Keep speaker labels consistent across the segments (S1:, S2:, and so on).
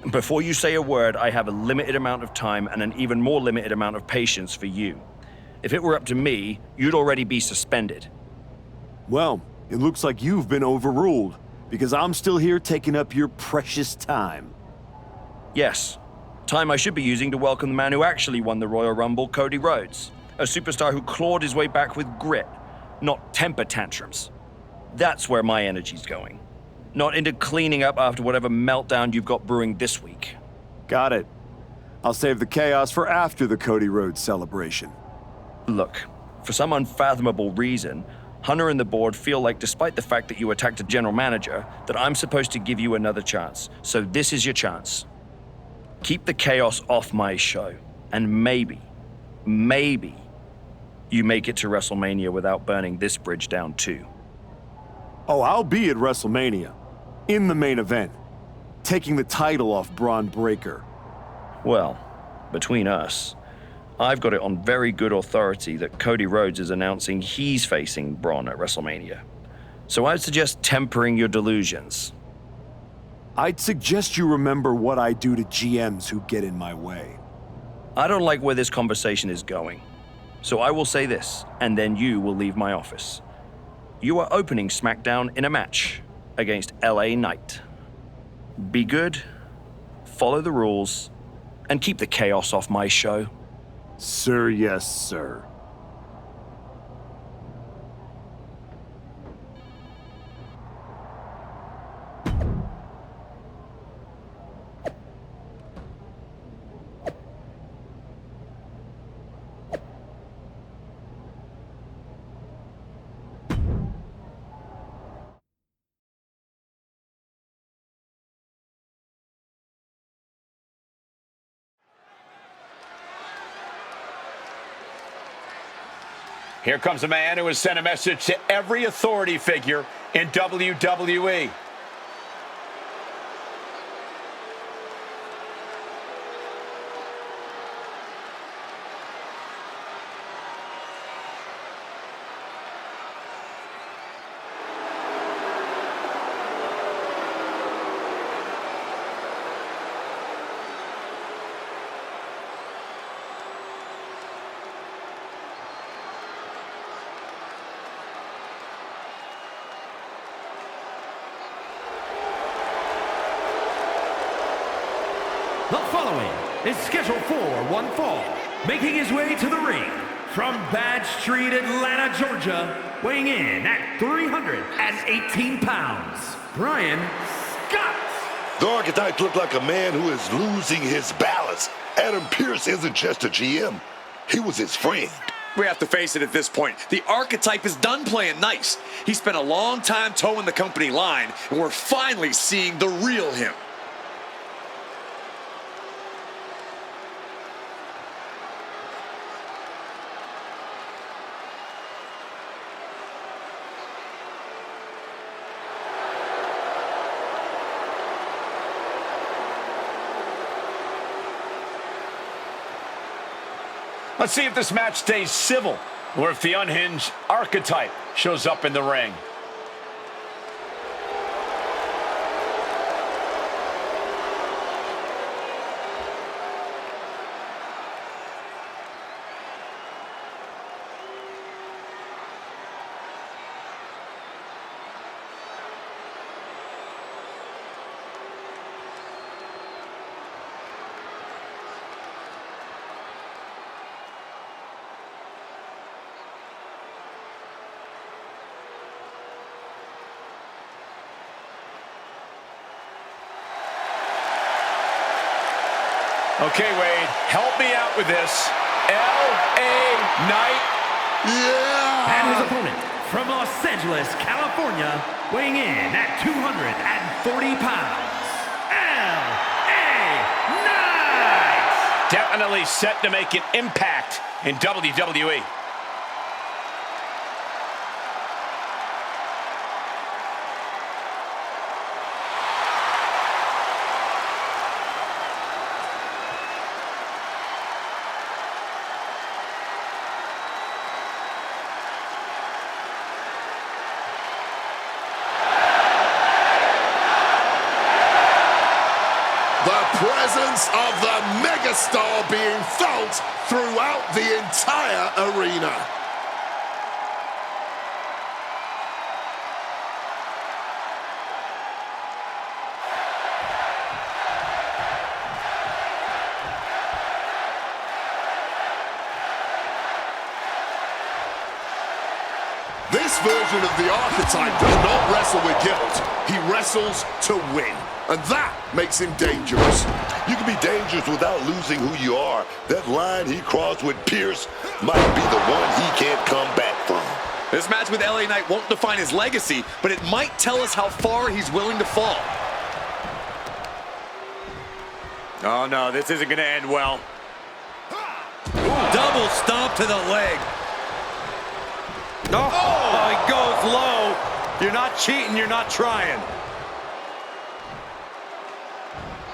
S1: Before you say a word, I have a limited amount of time and an even more limited amount of patience for you. If it were up to me, you'd already be suspended.
S2: Well, it looks like you've been overruled, because I'm still here taking up your precious time.
S1: Yes, time I should be using to welcome the man who actually won the Royal Rumble, Cody Rhodes. A superstar who clawed his way back with grit, not temper tantrums. That's where my energy's going. Not into cleaning up after whatever meltdown you've got brewing this week.
S2: Got it. I'll save the chaos for after the Cody Rhodes celebration.
S1: Look, for some unfathomable reason, Hunter and the board feel like despite the fact that you attacked a general manager, that I'm supposed to give you another chance. So this is your chance. Keep the chaos off my show, and maybe, you make it to WrestleMania without burning this bridge down too.
S2: Oh, I'll be at WrestleMania. In the main event. Taking the title off Braun Breaker.
S1: Well, between us, I've got it on very good authority that Cody Rhodes is announcing he's facing Braun at WrestleMania. So I'd suggest tempering your delusions.
S2: I'd suggest you remember what I do to GMs who get in my way.
S1: I don't like where this conversation is going. So I will say this, and then you will leave my office. You are opening SmackDown in a match against LA Knight. Be good, follow the rules, and keep the chaos off my show.
S2: Sir, yes, sir.
S3: Here comes a man who has sent a message to every authority figure in WWE.
S4: The following is scheduled for one fall, making his way to the ring from Bad Street, Atlanta, Georgia, weighing in at 318 pounds, Brian Scott.
S5: The Archetype looked like a man who is losing his balance. Adam Pearce isn't just a GM. He was his friend.
S6: We have to face it at this point. The Archetype is done playing nice. He spent a long time towing the company line, and we're finally seeing the real him.
S3: Let's see if this match stays civil, or if the unhinged Archetype shows up in the ring. Okay, Wade, help me out with this. L.A. Knight.
S5: Yeah!
S4: And his opponent from Los Angeles, California, weighing in at 240 pounds, L.A. Knight.
S3: Definitely set to make an impact in WWE.
S5: The presence of the megastar being felt throughout the entire arena. This version of the archetype does not wrestle with guilt. He wrestles to win. And that makes him dangerous. You can be dangerous without losing who you are. That line he crossed with Pierce might be the one he can't come back from.
S6: This match with LA Knight won't define his legacy, but it might tell us how far he's willing to fall. Oh no, this isn't gonna end well.
S7: Double stomp to the leg. Oh, he goes low. You're not cheating, you're not trying.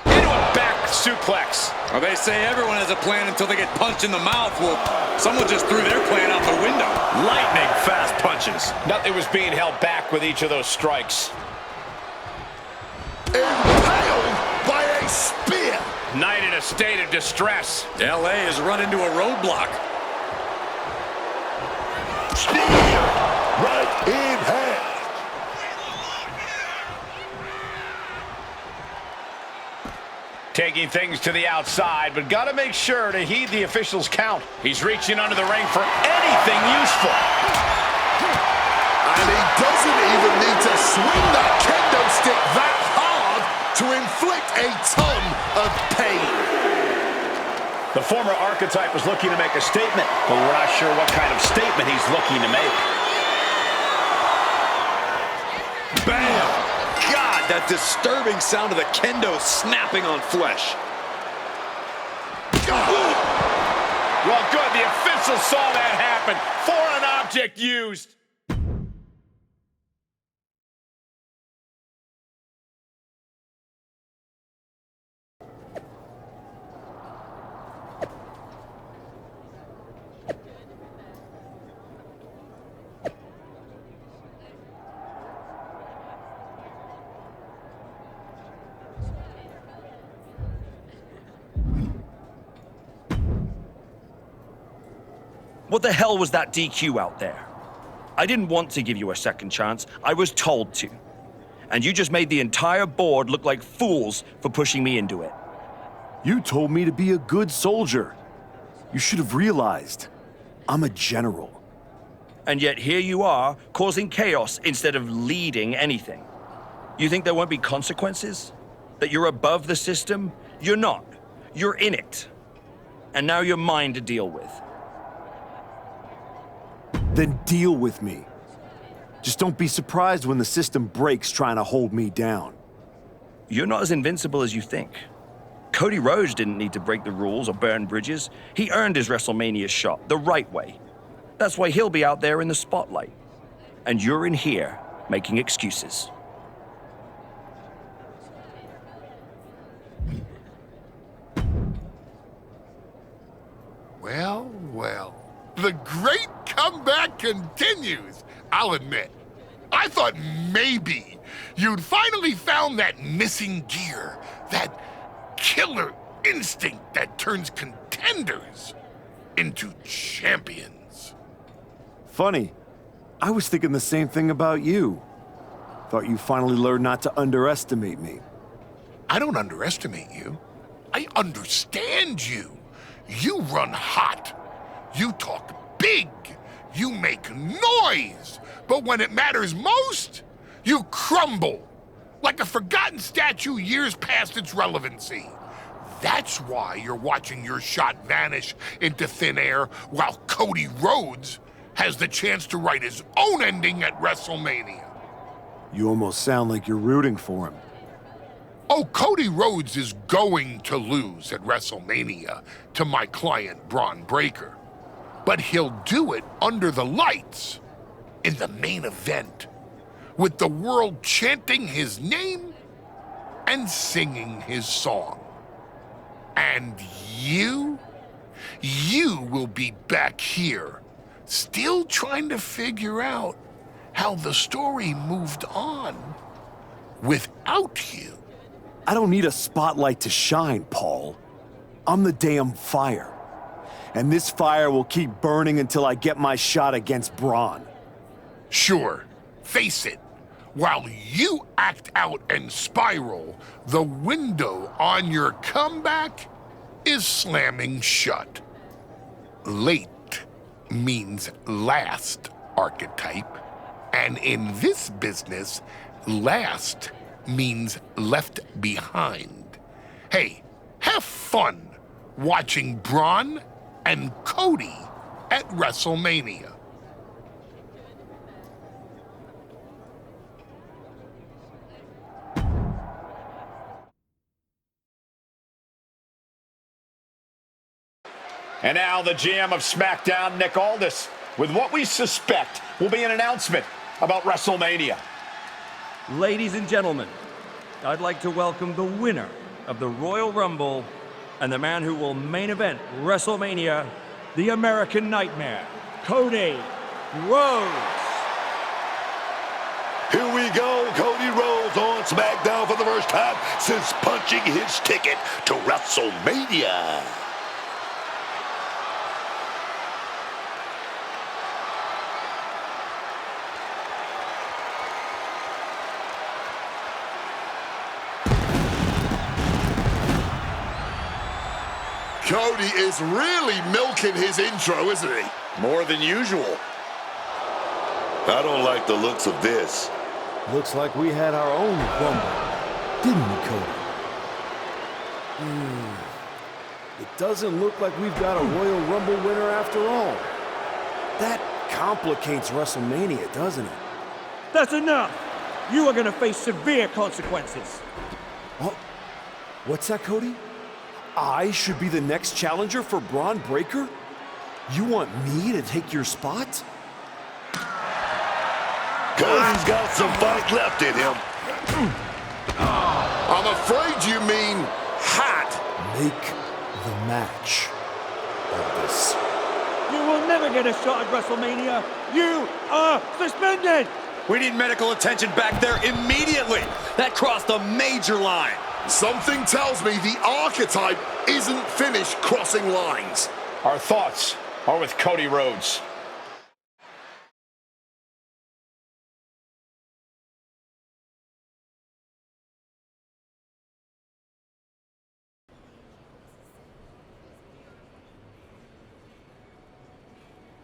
S3: Into a back suplex.
S6: Well, they say everyone has a plan until they get punched in the mouth. Well, someone just threw their plan out the window.
S3: Lightning fast punches. Nothing was being held back with each of those strikes.
S5: Impaled by a spear.
S3: Knight in a state of distress.
S6: LA has run into a roadblock.
S5: Spear right in half.
S3: Taking things to the outside, but got to make sure to heed the official's count. He's reaching under the ring for anything useful.
S5: And he doesn't even need to swing that kendo stick that hard to inflict a ton of pain.
S3: The former archetype was looking to make a statement, but we're not sure what kind of statement he's looking to make.
S6: Bam! God, that disturbing sound of the kendo snapping on flesh.
S3: Well, good. The official saw that happen. Foreign object used.
S1: What the hell was that DQ out there? I didn't want to give you a second chance. I was told to. And you just made the entire board look like fools for pushing me into it.
S2: You told me to be a good soldier. You should have realized I'm a general.
S1: And yet here you are, causing chaos instead of leading anything. You think there won't be consequences? That you're above the system? You're not. You're in it. And now you're mine to deal with.
S2: Then deal with me. Just don't be surprised when the system breaks trying to hold me down.
S1: You're not as invincible as you think. Cody Rhodes didn't need to break the rules or burn bridges. He earned his WrestleMania shot the right way. That's why he'll be out there in the spotlight. And you're in here making excuses.
S8: Well, well. The great comeback continues, I'll admit. I thought maybe you'd finally found that missing gear, that killer instinct that turns contenders into champions.
S2: Funny, I was thinking the same thing about you. Thought you finally learned not to underestimate me.
S8: I don't underestimate you. I understand you. You run hot. You talk big. You make noise. But when it matters most, you crumble. Like a forgotten statue years past its relevancy. That's why you're watching your shot vanish into thin air while Cody Rhodes has the chance to write his own ending at WrestleMania.
S2: You almost sound like you're rooting for him.
S8: Oh, Cody Rhodes is going to lose at WrestleMania to my client, Braun Breaker. But he'll do it under the lights, in the main event, with the world chanting his name and singing his song. And you will be back here, still trying to figure out how the story moved on without you.
S2: I don't need a spotlight to shine, Paul. I'm the damn fire. And this fire will keep burning until I get my shot against Braun.
S8: Sure, face it. While you act out and spiral, the window on your comeback is slamming shut. Late means last, archetype. And in this business, last means left behind. Hey, have fun watching Braun and Cody at WrestleMania.
S3: And now the GM of SmackDown, Nick Aldis, with what we suspect will be an announcement about WrestleMania.
S1: Ladies and gentlemen, I'd like to welcome the winner of the Royal Rumble and the man who will main event WrestleMania, the American Nightmare, Cody Rhodes.
S5: Here we go, Cody Rhodes on SmackDown for the first time since punching his ticket to WrestleMania. Cody is really milking his intro, isn't he?
S3: More than usual.
S5: I don't like the looks of this.
S2: Looks like we had our own Rumble, didn't we, Cody? It doesn't look like we've got a Royal Rumble winner after all. That complicates WrestleMania, doesn't it?
S1: That's enough! You are going to face severe consequences.
S2: Oh, what's that, Cody? I should be the next challenger for Braun Breaker? You want me to take your spot?
S5: Cody's got some fight left in him. I'm afraid you mean hot.
S2: Make the match, Aldis.
S1: You will never get a shot at WrestleMania. You are suspended!
S6: We need medical attention back there immediately. That crossed a major line.
S5: Something tells me the archetype isn't finished crossing lines.
S3: Our thoughts are with Cody Rhodes.